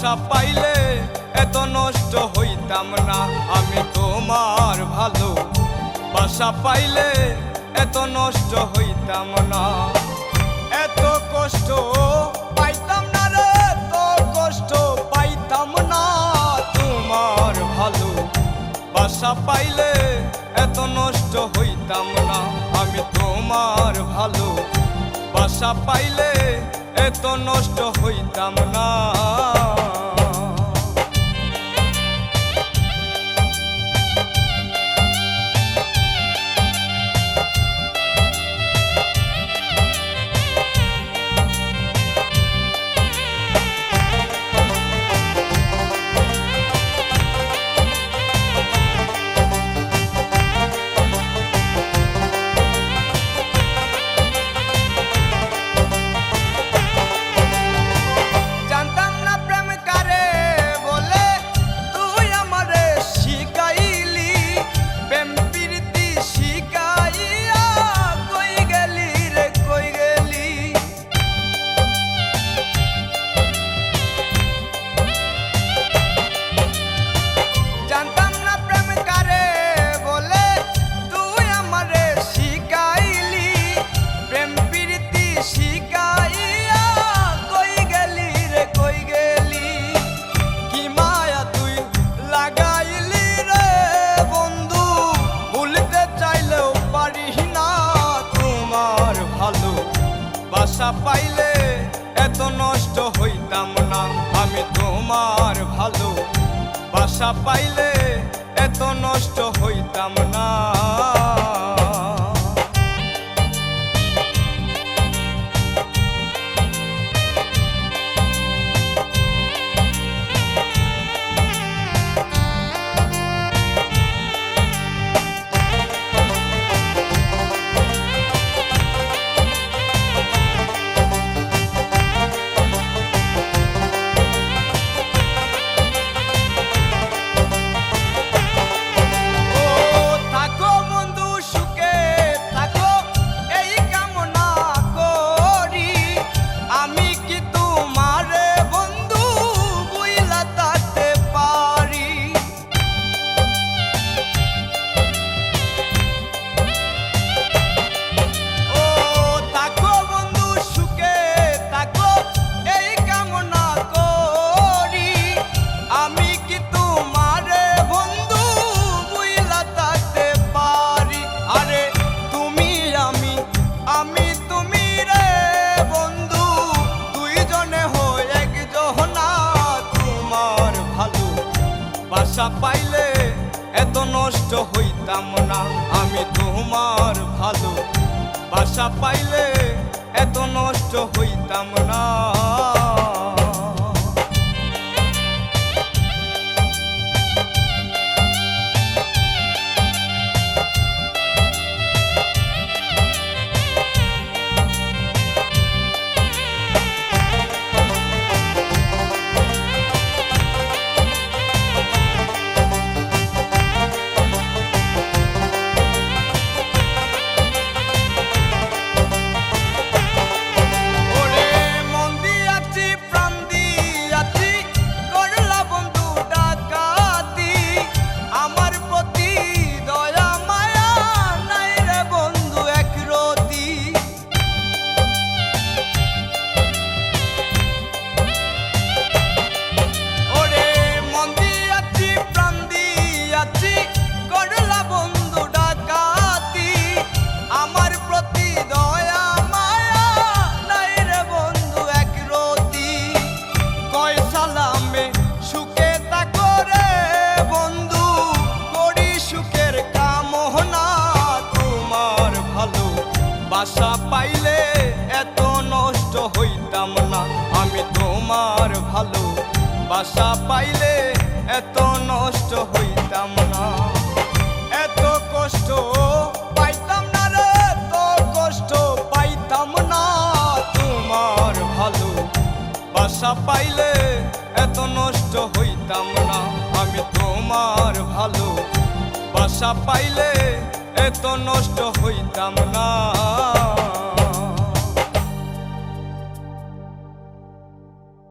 বাসা পাইলে এত নষ্ট হইতাম না আমি তোমার ভালো বাসা পাইলে এত নষ্ট হইতাম না এত কষ্ট পাইতাম না রে এত কষ্ট পাইতাম না তোমার ভালো বাসা পাইলে এত নষ্ট হইতাম না আমি তোমার ভালো বাসা পাইলে এত নষ্ট হইতাম না বাসা পাইলে এত নষ্ট হইতাম না আমি তোমার ভালো বাসা পাইলে এত নষ্ট হইতাম না বাসা পাইলে এত নষ্ট হইতাম না আমি তোমার ভালো বাসা পাইলে এত নষ্ট হইতাম না বাসা পাইলে এত নষ্ট হইতাম না আমি তোমার ভালো বাসা পাইলে এত নষ্ট হইতাম না এত কষ্ট পাইতাম না রে এত কষ্ট পাইতাম না তোমার ভালো বাসা পাইলে এত নষ্ট হইতাম না আমি তোমার ভালো বাসা পাইলে এত নষ্ট হইতাম না।